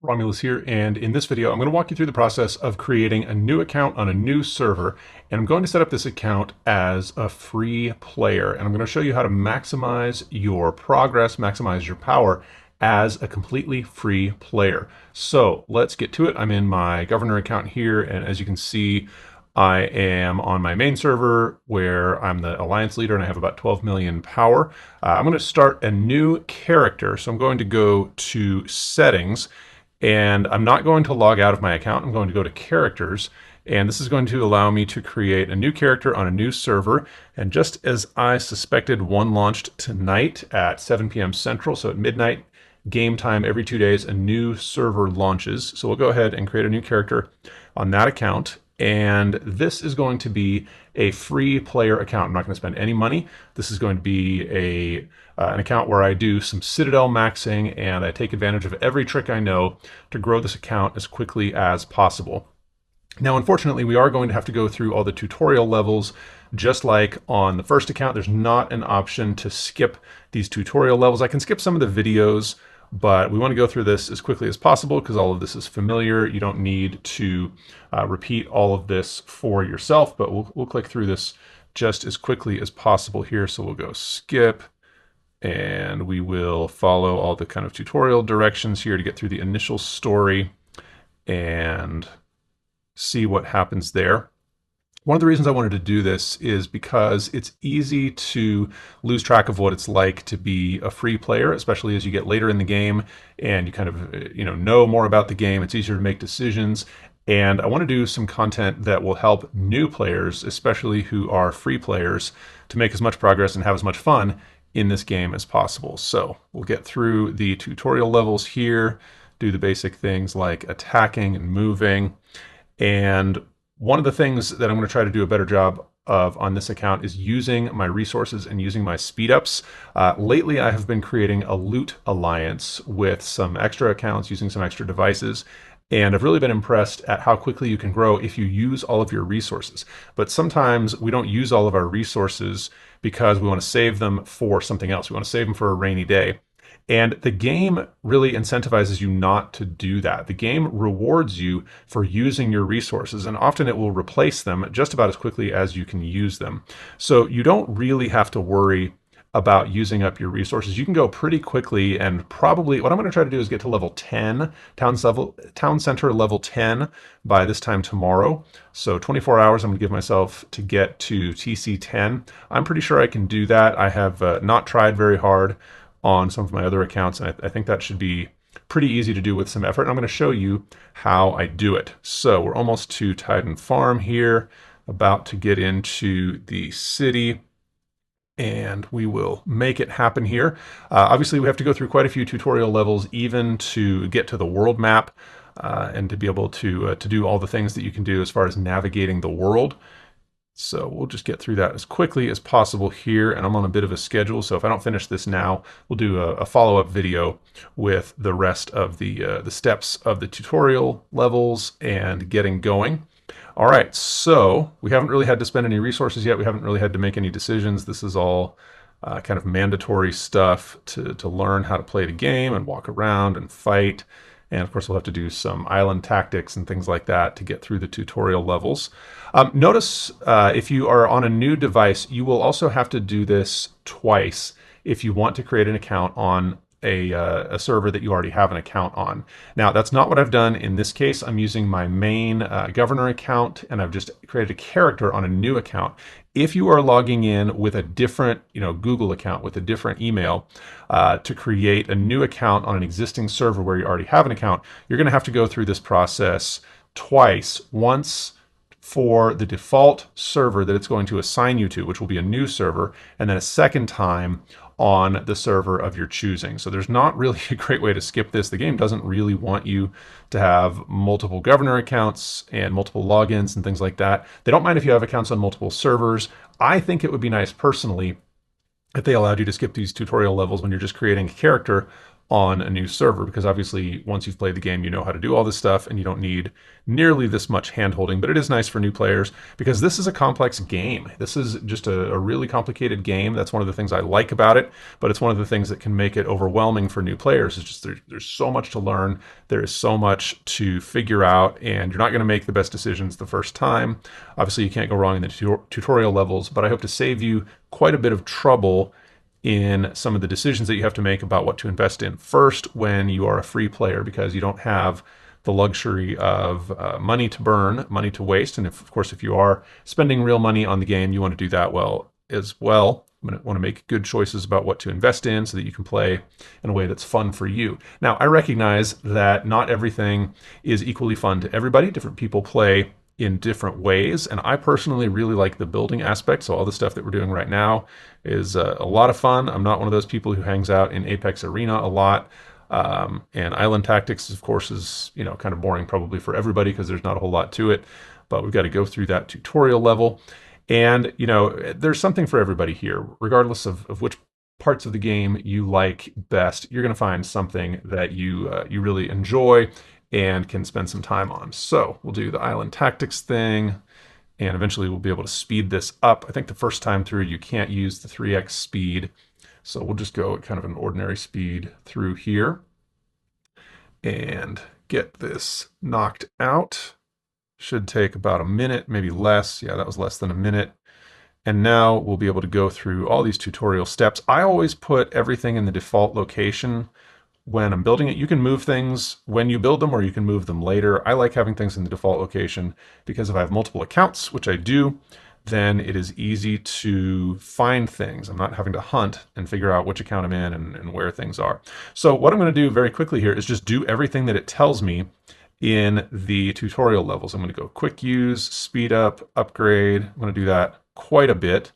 Romulus here, and in this video, I'm going to walk you through the process of creating a new account on a new server, and I'm going to set up this account as a free player, and I'm going to show you how to maximize your progress, maximize your power as a completely free player. So let's get to it. I'm in my governor account here, and as you can see, I am on my main server where I'm the alliance leader and I have about 12 million power. I'm going to start a new character, so I'm going to go to settings, and I'm not going to log out of my account. I'm going to go to characters, and this is going to allow me to create a new character on a new server. And just as I suspected, one launched tonight at 7 p.m. Central, so at midnight game time every 2 days, a new server launches. So we'll go ahead and create a new character on that account. And this is going to be a free player account. I'm not going to spend any money. This is going to be an account where I do some Citadel maxing and I take advantage of every trick I know to grow this account as quickly as possible. Now, unfortunately, we are going to have to go through all the tutorial levels. Just like on the first account, there's not an option to skip these tutorial levels. I can skip some of the videos, but we want to go through this as quickly as possible because all of this is familiar. You don't need to repeat all of this for yourself, but we'll click through this just as quickly as possible here. So we'll go skip, and we will follow all the kind of tutorial directions here to get through the initial story and see what happens there. One of the reasons I wanted to do this is because it's easy to lose track of what it's like to be a free player, especially as you get later in the game and you kind of know more about the game. It's easier to make decisions. And I want to do some content that will help new players, especially who are free players, to make as much progress and have as much fun in this game as possible. So we'll get through the tutorial levels here, do the basic things like attacking and moving. And one of the things that I'm going to try to do a better job of on this account is using my resources and using my speed ups. Lately, I have been creating a loot alliance with some extra accounts using some extra devices. And I've really been impressed at how quickly you can grow if you use all of your resources. But sometimes we don't use all of our resources because we want to save them for something else. We want to save them for a rainy day. And the game really incentivizes you not to do that. The game rewards you for using your resources, and often it will replace them just about as quickly as you can use them. So you don't really have to worry about using up your resources. You can go pretty quickly, and probably what I'm going to try to do is get to level 10, town center level 10 by this time tomorrow. So 24 hours I'm going to give myself to get to TC10. I'm pretty sure I can do that. I have not tried very hard on some of my other accounts, and I think that should be pretty easy to do with some effort. And I'm going to show you how I do it. So we're almost to Titan Farm here, about to get into the city, and we will make it happen here. Obviously, we have to go through quite a few tutorial levels even to get to the world map and to be able to do all the things that you can do as far as navigating the world. So we'll just get through that as quickly as possible here, and I'm on a bit of a schedule, so if I don't finish this now, we'll do a follow-up video with the rest of the steps of the tutorial levels and getting going. All right, so we haven't really had to spend any resources yet. We haven't really had to make any decisions. This is all kind of mandatory stuff to learn how to play the game and walk around and fight. And of course, we'll have to do some island tactics and things like that to get through the tutorial levels. Notice if you are on a new device, you will also have to do this twice if you want to create an account on a server that you already have an account on. Now, that's not what I've done in this case. I'm using my main governor account, and I've just created a character on a new account. If you are logging in with a different, Google account with a different email to create a new account on an existing server where you already have an account, you're going to have to go through this process twice. Once for the default server that it's going to assign you to, which will be a new server, and then a second time on the server of your choosing. So there's not really a great way to skip this. The game doesn't really want you to have multiple governor accounts and multiple logins and things like that. They don't mind if you have accounts on multiple servers. I think it would be nice personally if they allowed you to skip these tutorial levels when you're just creating a character on a new server, because obviously once you've played the game, you know how to do all this stuff and you don't need nearly this much hand-holding. But it is nice for new players because this is a complex game. This is just a really complicated game. That's one of the things I like about it, but it's one of the things that can make it overwhelming for new players. It's just there's so much to learn. There is so much to figure out, and you're not going to make the best decisions the first time. Obviously, you can't go wrong in the tutorial levels, but I hope to save you quite a bit of trouble in some of the decisions that you have to make about what to invest in first when you are a free player, because you don't have the luxury of money to burn, money to waste. And of course, if you are spending real money on the game, you want to do that well as well. You want to make good choices about what to invest in so that you can play in a way that's fun for you. Now, I recognize that not everything is equally fun to everybody. Different people play in different ways, and I personally really like the building aspect. So all the stuff that we're doing right now is a lot of fun. I'm not one of those people who hangs out in Apex Arena a lot. And Island Tactics, of course, is kind of boring probably for everybody because there's not a whole lot to it. But we've got to go through that tutorial level. And there's something for everybody here, regardless of which parts of the game you like best. You're going to find something that you really enjoy and can spend some time on. So we'll do the Island Tactics thing, and eventually we'll be able to speed this up. I think the first time through you can't use the 3x speed, so we'll just go at kind of an ordinary speed through here and get this knocked out. Should take about a minute, maybe less. Yeah, that was less than a minute. And now we'll be able to go through all these tutorial steps. I always put everything in the default location when I'm building it. You can move things when you build them, or you can move them later. I like having things in the default location because if I have multiple accounts, which I do, then it is easy to find things. I'm not having to hunt and figure out which account I'm in and where things are. So what I'm going to do very quickly here is just do everything that it tells me in the tutorial levels. I'm going to go quick use, speed up, upgrade. I'm going to do that quite a bit.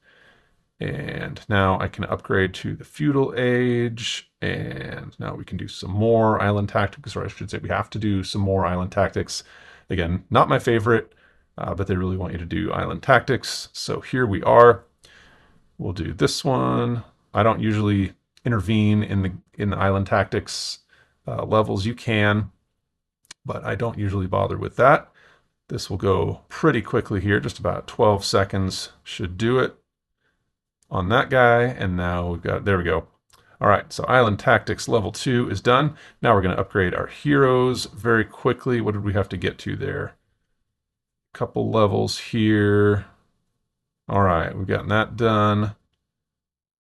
And now I can upgrade to the feudal age, and now we can do some more island tactics, or I should say we have to do some more island tactics. Again, not my favorite, but they really want you to do island tactics. So here we are. We'll do this one. I don't usually intervene in the island tactics levels. You can, but I don't usually bother with that. This will go pretty quickly here, just about 12 seconds should do it on that guy. And now we've got, there we go. All right, so Island Tactics level 2 is done. Now we're going to upgrade our heroes very quickly. What did we have to get to there? A couple levels here. All right, we've gotten that done.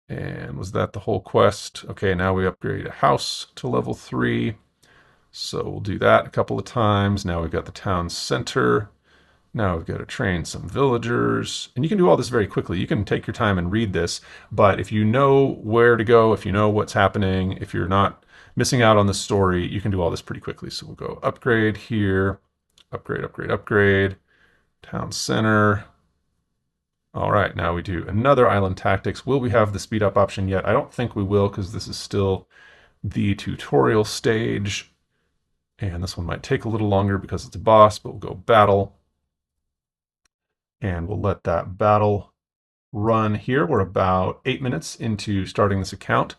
And was that the whole quest? Okay, now we upgrade a house to level 3. So we'll do that a couple of times. Now we've got the town center. Now we've got to train some villagers. And you can do all this very quickly. You can take your time and read this, but if you know where to go, if you know what's happening, if you're not missing out on the story, you can do all this pretty quickly. So we'll go upgrade here, upgrade, upgrade, upgrade, town center. All right, now we do another island tactics. Will we have the speed up option yet? I don't think we will, because this is still the tutorial stage. And this one might take a little longer because it's a boss, but we'll go battle. And we'll let that battle run here. We're about 8 minutes into starting this account,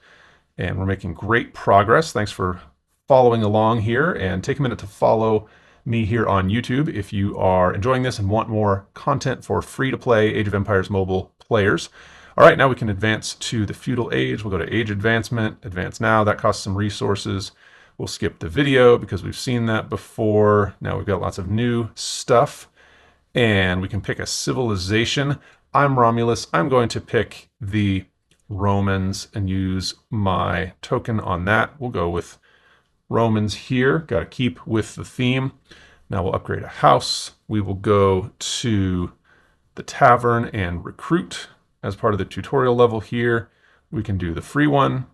and we're making great progress. Thanks for following along here, and take a minute to follow me here on YouTube if you are enjoying this and want more content for free-to-play Age of Empires mobile players. All right, now we can advance to the feudal age. We'll go to age advancement, advance now. That costs some resources. We'll skip the video because we've seen that before. Now we've got lots of new stuff. And we can pick a civilization. I'm Romulus. I'm going to pick the Romans and use my token on that. We'll go with Romans here. Got to keep with the theme. Now we'll upgrade a house. We will go to the tavern and recruit as part of the tutorial level here. We can do the free one,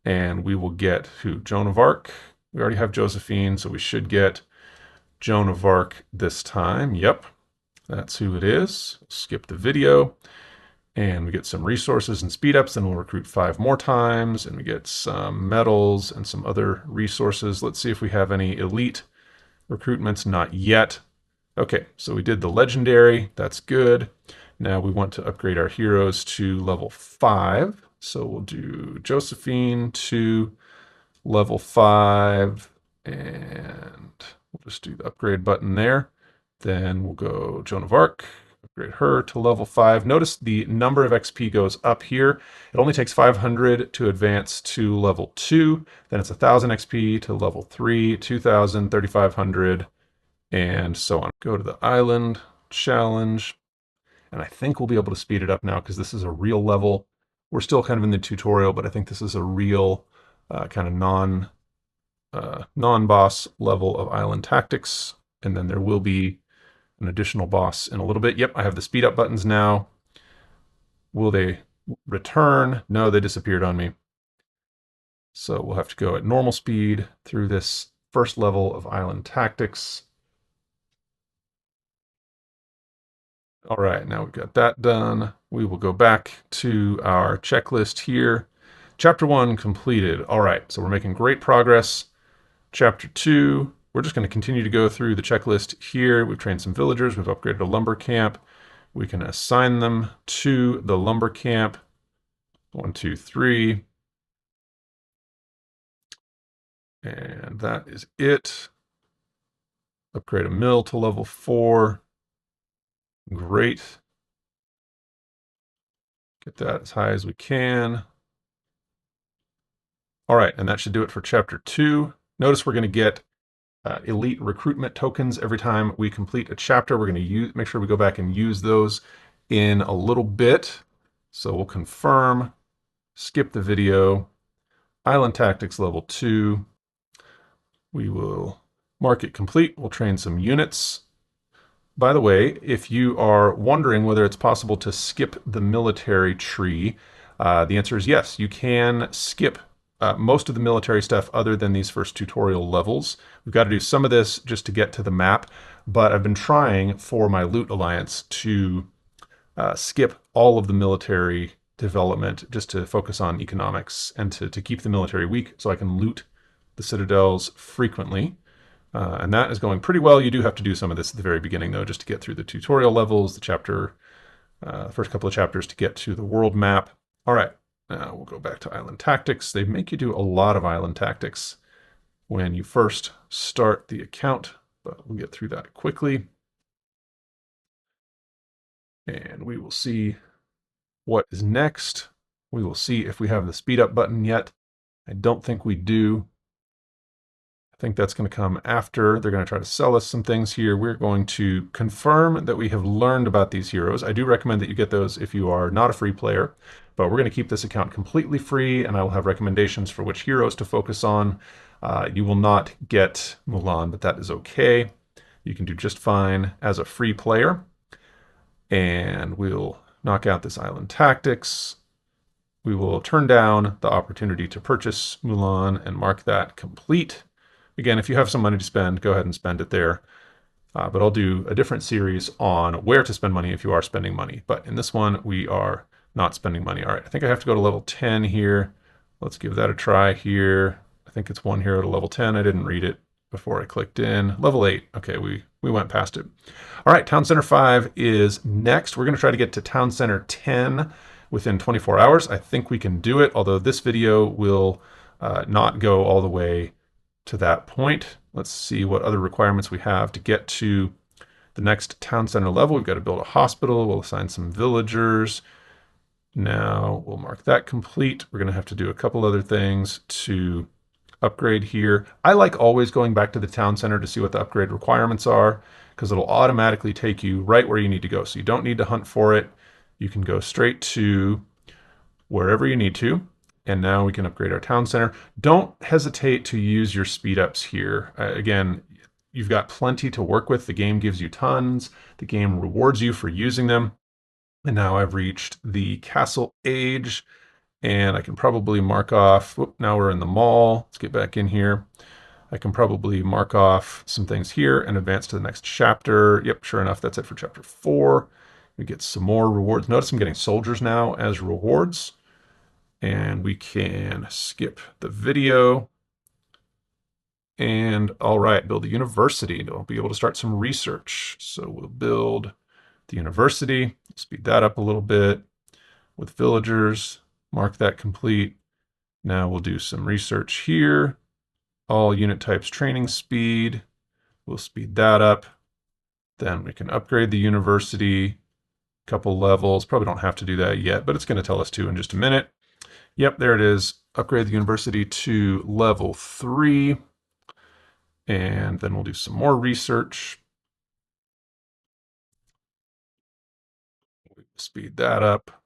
and we will get who? Joan of Arc. We already have Josephine, so we should get Joan of Arc this time. Yep. That's who it is. Skip the video, and we get some resources and speed ups, and we'll recruit 5 more times, and we get some medals and some other resources. Let's see if we have any elite recruitments. Not yet. Okay, so we did the legendary. That's good. Now we want to upgrade our heroes to level 5. So we'll do Josephine to level 5, and we'll just do the upgrade button there. Then we'll go Joan of Arc, upgrade her to level 5. Notice the number of XP goes up here. It only takes 500 to advance to level 2. Then it's 1,000 XP to level 3, 2,000, 3,500, and so on. Go to the island challenge, and I think we'll be able to speed it up now because this is a real level. We're still kind of in the tutorial, but I think this is a real kind of non-boss level of island tactics, and then there will be an additional boss in a little bit. Yep, I have the speed up buttons now. Will they return? No, they disappeared on me. So we'll have to go at normal speed through this first level of island tactics. All right, now we've got that done. We will go back to our checklist here. Chapter 1 completed. All right, so we're making great progress. Chapter 2, we're just going to continue to go through the checklist here. We've trained some villagers. We've upgraded a lumber camp. We can assign them to the lumber camp. 1, 2, 3. And that is it. Upgrade a mill to level 4. Great. Get that as high as we can. All right, and that should do it for chapter 2. Notice we're going to get elite recruitment tokens every time we complete a chapter. We're going to make sure we go back and use those in a little bit. So we'll confirm, skip the video, Island Tactics level 2. We will mark it complete. We'll train some units. By the way, if you are wondering whether it's possible to skip the military tree, the answer is yes. You can skip most of the military stuff other than these first tutorial levels. We've got to do some of this just to get to the map, but I've been trying for my loot alliance to skip all of the military development just to focus on economics and to keep the military weak so I can loot the citadels frequently. And that is going pretty well. You do have to do some of this at the very beginning, though, just to get through the tutorial levels, the first couple of chapters to get to the world map. All right, now we'll go back to Island Tactics. They make you do a lot of Island Tactics when you first start the account, but we'll get through that quickly. And we will see what is next. We will see if we have the speed up button yet. I don't think we do. I think that's going to come after. They're going to try to sell us some things here. We're going to confirm that we have learned about these heroes. I do recommend that you get those if you are not a free player, but we're going to keep this account completely free, and I will have recommendations for which heroes to focus on. You will not get Mulan, but that is okay. You can do just fine as a free player. And we'll knock out this Island Tactics. We will turn down the opportunity to purchase Mulan and mark that complete. Again, if you have some money to spend, go ahead and spend it there. But I'll do a different series on where to spend money if you are spending money. But in this one, we are not spending money. All right, I think I have to go to level 10 here. Let's give that a try here. I think it's one hero to level 10. I didn't read it before I clicked in. Level 8. Okay, we went past it. All right, Town Center 5 is next. We're going to try to get to Town Center 10 within 24 hours. I think we can do it, although this video will not go all the way to that point. Let's see what other requirements we have to get to the next town center level. We've got to build a hospital. We'll assign some villagers. Now we'll mark that complete. We're going to have to do a couple other things to upgrade here. I like always going back to the town center to see what the upgrade requirements are, because it'll automatically take you right where you need to go. So you don't need to hunt for it. You can go straight to wherever you need to. And now we can upgrade our town center. Don't hesitate to use your speed ups here. Again, you've got plenty to work with. The game gives you tons. The game rewards you for using them. And now I've reached the castle age, and I can probably mark off, now we're in the mall. Let's get back in here. I can probably mark off some things here and advance to the next chapter. Yep, sure enough, that's it for chapter 4. We get some more rewards. Notice I'm getting soldiers now as rewards. And we can skip the video. And all right, build a university. We'll be able to start some research. So we'll build the university, speed that up a little bit with villagers, mark that complete. Now we'll do some research here. All unit types training speed. We'll speed that up. Then we can upgrade the university, couple levels. Probably don't have to do that yet, but it's going to tell us to in just a minute. Yep, there it is. Upgrade the university to level 3. And then we'll do some more research. Speed that up.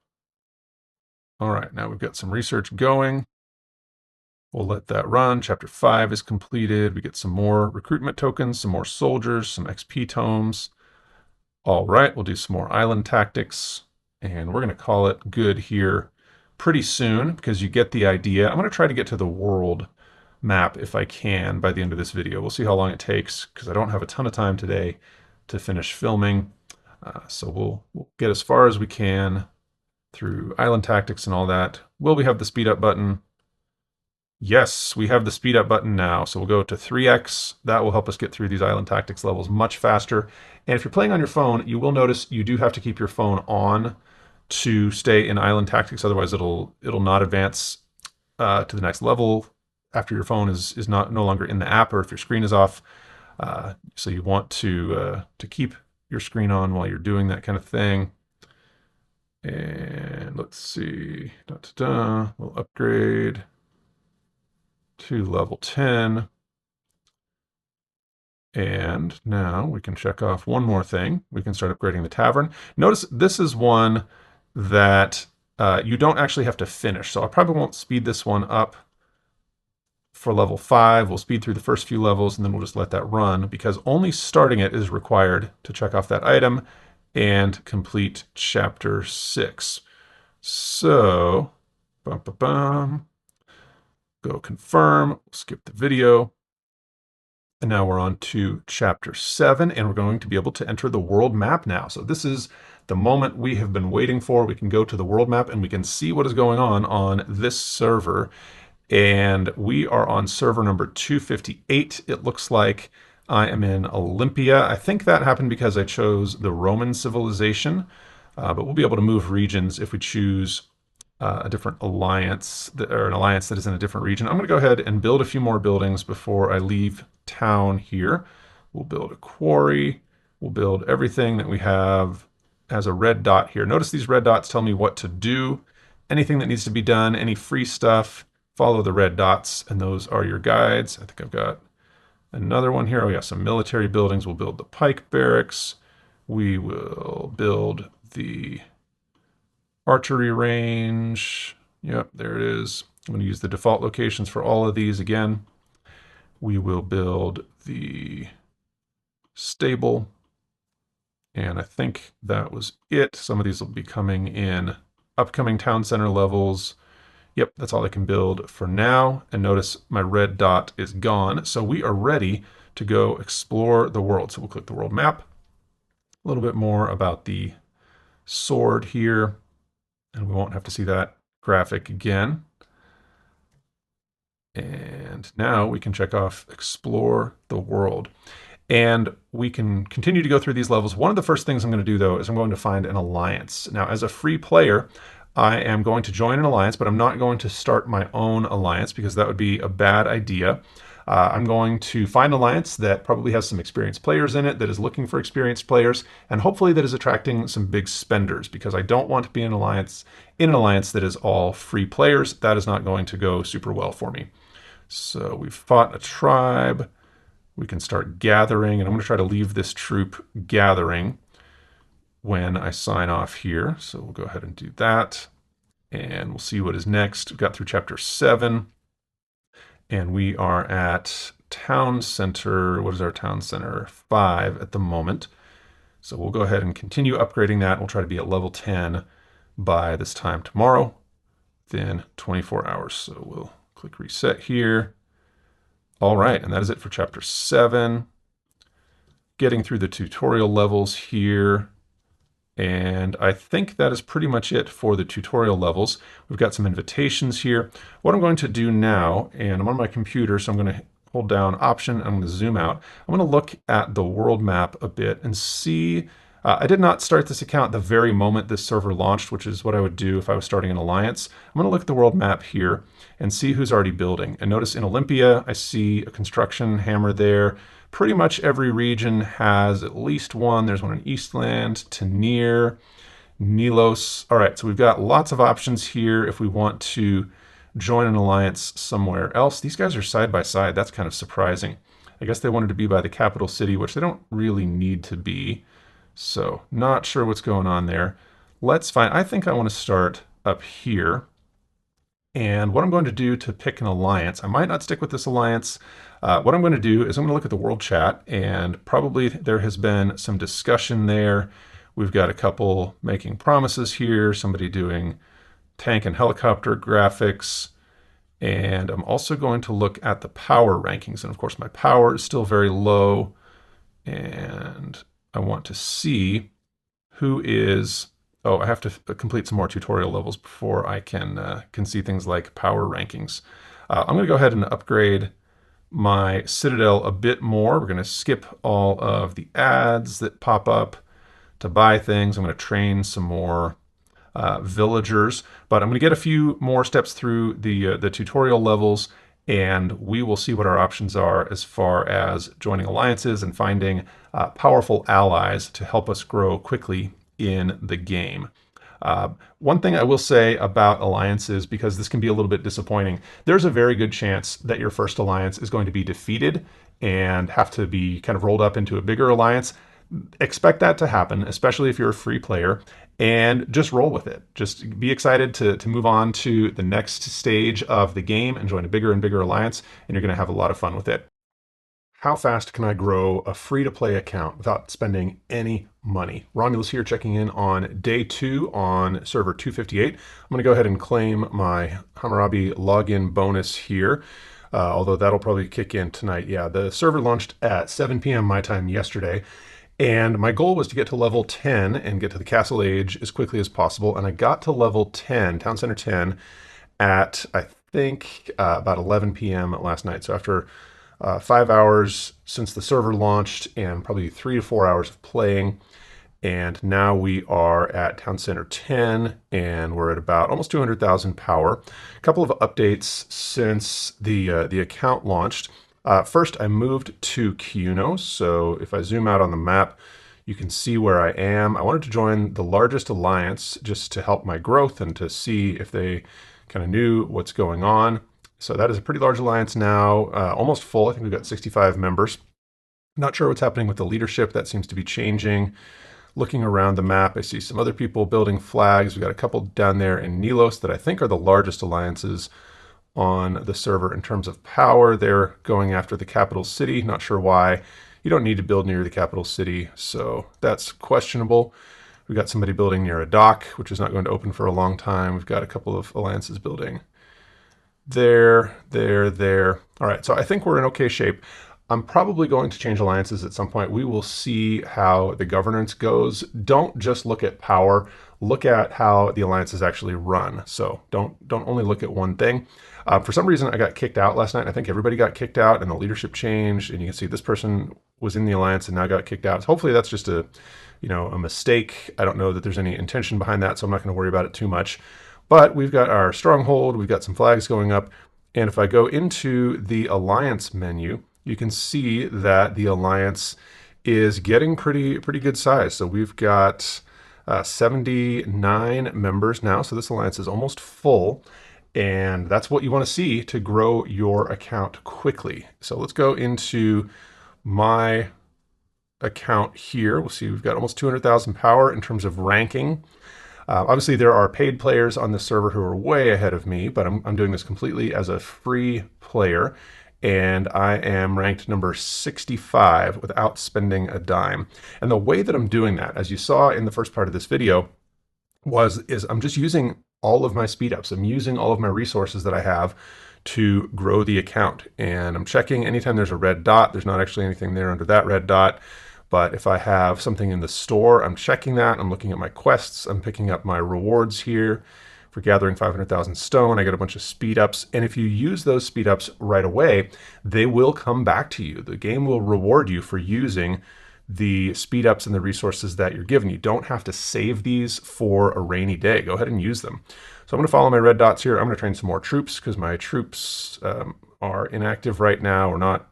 All right, now we've got some research going. We'll let that run. Chapter 5 is completed. We get some more recruitment tokens, some more soldiers, some XP tomes. All right, we'll do some more island tactics, and we're going to call it good here pretty soon because you get the idea. I'm going to try to get to the world map if I can by the end of this video. We'll see how long it takes because I don't have a ton of time today to finish filming. So we'll get as far as we can through island tactics and all that. Will we have the speed up button? Yes, we have the speed up button now. So we'll go to 3x. That will help us get through these island tactics levels much faster. And if you're playing on your phone, you will notice you do have to keep your phone on to stay in island tactics. Otherwise, it'll not advance to the next level after your phone is no longer in the app or if your screen is off. So you want to keep your screen on while you're doing that kind of thing. And let's see, we'll upgrade to level 10. And now we can check off one more thing. We can start upgrading the tavern. Notice this is one that you don't actually have to finish. So I probably won't speed this one up for level 5. We'll speed through the first few levels and then we'll just let that run because only starting it is required to check off that item and complete chapter 6. So, go confirm, skip the video. And now we're on to chapter 7, and we're going to be able to enter the world map now. So this is the moment we have been waiting for. We can go to the world map and we can see what is going on this server. And we are on server number 258. It looks like I am in Olympia. I think that happened because I chose the Roman civilization, but we'll be able to move regions if we choose a different alliance, or an alliance that is in a different region. I'm going to go ahead and build a few more buildings before I leave town here. We'll build a quarry. We'll build everything that we have as a red dot here. Notice these red dots tell me what to do. Anything that needs to be done, any free stuff, follow the red dots, and those are your guides. I think I've got another one here. Oh yeah, some military buildings. We'll build the pike barracks. We will build the archery range. Yep, there it is. I'm going to use the default locations for all of these again. We will build the stable. And I think that was it. Some of these will be coming in upcoming town center levels. Yep, that's all I can build for now. And notice my red dot is gone. So we are ready to go explore the world. So we'll click the world map. A little bit more about the sword here. And we won't have to see that graphic again. And now we can check off explore the world. And we can continue to go through these levels. One of the first things I'm going to do, though, is I'm going to find an alliance. Now, as a free player, I am going to join an alliance, but I'm not going to start my own alliance because that would be a bad idea. I'm going to find an alliance that probably has some experienced players in it, that is looking for experienced players, and hopefully that is attracting some big spenders because I don't want to be in an alliance that is all free players. That is not going to go super well for me. So we've fought a tribe. We can start gathering, and I'm going to try to leave this troop gathering when I sign off here. So we'll go ahead and do that, and we'll see what is next. We've got through chapter 7. And we are at town center. What is our town center? 5 at the moment. So we'll go ahead and continue upgrading that. We'll try to be at level 10 by this time tomorrow, within 24 hours. So we'll click reset here. All right, and that is it for chapter 7. Getting through the tutorial levels here. And I think that is pretty much it for the tutorial levels. We've got some invitations here. What I'm going to do now, and I'm on my computer, so I'm going to hold down Option, I'm going to zoom out. I'm going to look at the world map a bit and see I did not start this account the very moment this server launched, which is what I would do if I was starting an alliance. I'm going to look at the world map here and see who's already building. And notice in Olympia, I see a construction hammer there. Pretty much every region has at least one. There's one in Eastland, Tanir, Nilos. All right, so we've got lots of options here if we want to join an alliance somewhere else. These guys are side by side. That's kind of surprising. I guess they wanted to be by the capital city, which they don't really need to be. So not sure what's going on there. Let's find, I think I want to start up here. And what I'm going to do to pick an alliance, I might not stick with this alliance. What I'm going to do is I'm going to look at the world chat, and probably there has been some discussion there. We've got a couple making promises here, somebody doing tank and helicopter graphics. And I'm also going to look at the power rankings. And of course, my power is still very low. And I want to see who is, oh, I have to complete some more tutorial levels before I can see things like power rankings. I'm going to go ahead and upgrade my Citadel a bit more. We're going to skip all of the ads that pop up to buy things. I'm going to train some more villagers, but I'm going to get a few more steps through the tutorial levels, and we will see what our options are as far as joining alliances and finding powerful allies to help us grow quickly in the game. One thing I will say about alliances, because this can be a little bit disappointing, there's a very good chance that your first alliance is going to be defeated and have to be kind of rolled up into a bigger alliance. Expect that to happen, especially if you're a free player, and just roll with it. Just be excited to move on to the next stage of the game and join a bigger and bigger alliance, and you're going to have a lot of fun with it. How fast can I grow a free-to-play account without spending any money? Romulus here, checking in on day 2 on server 258. I'm going to go ahead and claim my Hammurabi login bonus here, although that'll probably kick in tonight. Yeah, the server launched at 7 p.m. my time yesterday, and my goal was to get to level 10 and get to the castle age as quickly as possible, and I got to level 10, Town Center 10, at, I think, about 11 p.m. last night. So after 5 hours since the server launched and probably 3 to 4 hours of playing. And now we are at Town Center 10 and we're at about almost 200,000 power. A couple of updates since the account launched. First, I moved to Cuno. So if I zoom out on the map, you can see where I am. I wanted to join the largest alliance just to help my growth and to see if they kind of knew what's going on. So that is a pretty large alliance now, almost full. I think we've got 65 members. Not sure what's happening with the leadership. That seems to be changing. Looking around the map, I see some other people building flags. We've got a couple down there in Nilos that I think are the largest alliances on the server in terms of power. They're going after the capital city. Not sure why. You don't need to build near the capital city, so that's questionable. We've got somebody building near a dock, which is not going to open for a long time. We've got a couple of alliances building there. All right, so I think we're in okay shape. I'm probably going to change alliances at some point. We will see how the governance goes. Don't just look at power. Look at how the alliances actually run. So don't only look at one thing. For some reason, I got kicked out last night. I think everybody got kicked out and the leadership changed. And you can see this person was in the alliance and now got kicked out. So hopefully that's just a mistake. I don't know that there's any intention behind that, so I'm not going to worry about it too much. But we've got our stronghold, we've got some flags going up, and if I go into the alliance menu, you can see that the alliance is getting pretty good size. So we've got 79 members now, so this alliance is almost full, and that's what you want to see to grow your account quickly. So let's go into my account here. We'll see we've got almost 200,000 power in terms of ranking. Obviously, there are paid players on the server who are way ahead of me, but I'm doing this completely as a free player, and I am ranked number 65 without spending a dime. And the way that I'm doing that, as you saw in the first part of this video, is I'm just using all of my speed ups. I'm using all of my resources that I have to grow the account, and I'm checking anytime there's a red dot. There's not actually anything there under that red dot. But if I have something in the store, I'm checking that. I'm looking at my quests. I'm picking up my rewards here for gathering 500,000 stone. I get a bunch of speed ups. And if you use those speed ups right away, they will come back to you. The game will reward you for using the speed ups and the resources that you're given. You don't have to save these for a rainy day. Go ahead and use them. So I'm going to follow my red dots here. I'm going to train some more troops because my troops are inactive right now. We're not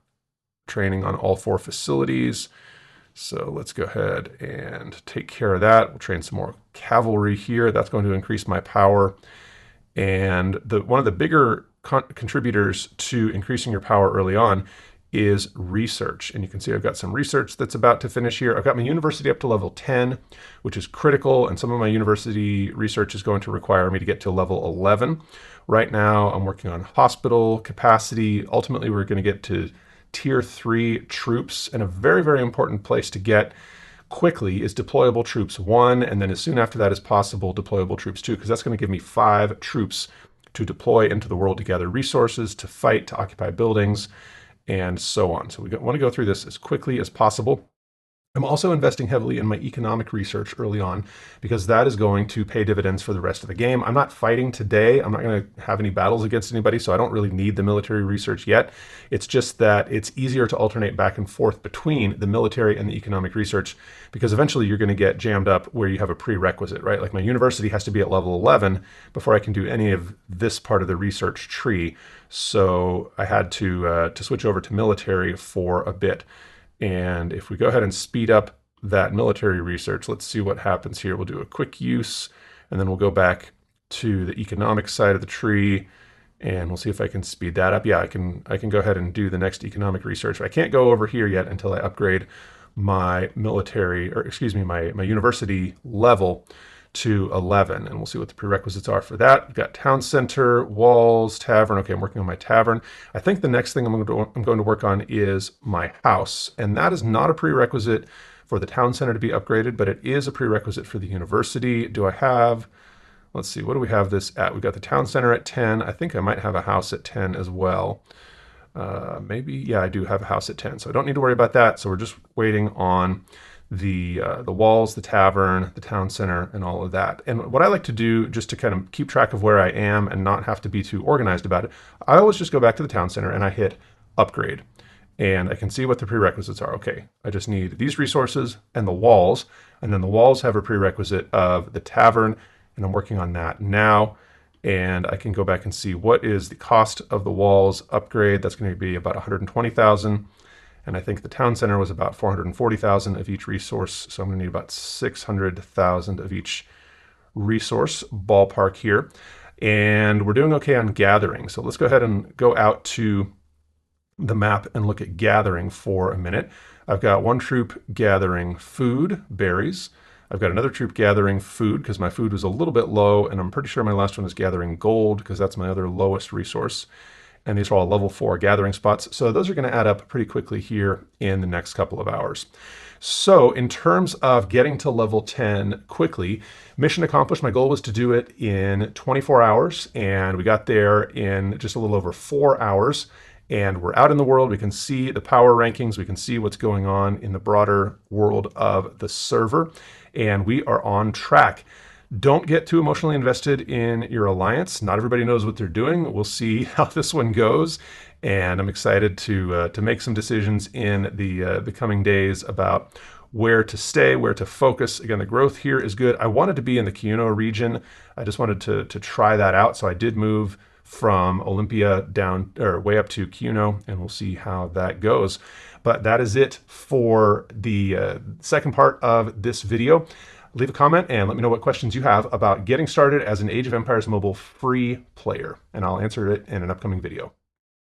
training on all 4 facilities. So let's go ahead and take care of that. We'll train some more cavalry here. That's going to increase my power. And one of the bigger contributors to increasing your power early on is research. And you can see I've got some research that's about to finish here. I've got my university up to level 10, which is critical. And some of my university research is going to require me to get to level 11. Right now, I'm working on hospital capacity. Ultimately, we're going to get to tier 3 troops. And a very, very important place to get quickly is deployable troops 1. And then as soon after that as possible, deployable troops 2, because that's going to give me 5 troops to deploy into the world to gather resources, to fight, to occupy buildings, and so on. So we want to go through this as quickly as possible. I'm also investing heavily in my economic research early on because that is going to pay dividends for the rest of the game. I'm not fighting today. I'm not going to have any battles against anybody, so I don't really need the military research yet. It's just that it's easier to alternate back and forth between the military and the economic research because eventually you're going to get jammed up where you have a prerequisite, right? Like my university has to be at level 11 before I can do any of this part of the research tree. So I had to switch over to military for a bit. And if we go ahead and speed up that military research, let's see what happens here. We'll do a quick use, and then we'll go back to the economic side of the tree, and we'll see if I can speed that up. Yeah, I can go ahead and do the next economic research. I can't go over here yet until I upgrade my military, or excuse me, my university level to 11, and we'll see what the prerequisites are for that. We've got town center, walls, tavern. Okay, I'm working on my tavern. I think the next thing I'm going to work on is my house, and that is not a prerequisite for the town center to be upgraded, but it is a prerequisite for the university. Do I have, let's see, what do we have this at? We've got the town center at 10. I think I might have a house at 10 as well. Maybe, yeah, I do have a house at 10, so I don't need to worry about that. So we're just waiting on the walls, the tavern, the town center, and all of that. And what I like to do, just to kind of keep track of where I am and not have to be too organized about it, I always just go back to the town center and I hit upgrade. And I can see what the prerequisites are. Okay, I just need these resources and the walls. And then the walls have a prerequisite of the tavern, and I'm working on that now. And I can go back and see what is the cost of the walls upgrade. That's going to be about 120,000. And I think the town center was about 440,000 of each resource. So I'm going to need about 600,000 of each resource, ballpark here. And we're doing okay on gathering. So let's go ahead and go out to the map and look at gathering for a minute. I've got one troop gathering food, berries. I've got another troop gathering food because my food was a little bit low. And I'm pretty sure my last one is gathering gold because that's my other lowest resource. And these are all level 4 gathering spots. So those are going to add up pretty quickly here in the next couple of hours. So in terms of getting to level 10 quickly, mission accomplished. My goal was to do it in 24 hours, and we got there in just a little over 4 hours. And we're out in the world. We can see the power rankings. We can see what's going on in the broader world of the server. And we are on track. Don't get too emotionally invested in your alliance. Not everybody knows what they're doing. We'll see how this one goes. And I'm excited to make some decisions in the coming days about where to stay, where to focus. Again, the growth here is good. I wanted to be in the Kyoto region. I just wanted to try that out. So I did move from Olympia down, or way up to Kyoto, and we'll see how that goes. But that is it for the second part of this video. Leave a comment and let me know what questions you have about getting started as an Age of Empires Mobile free player, and I'll answer it in an upcoming video.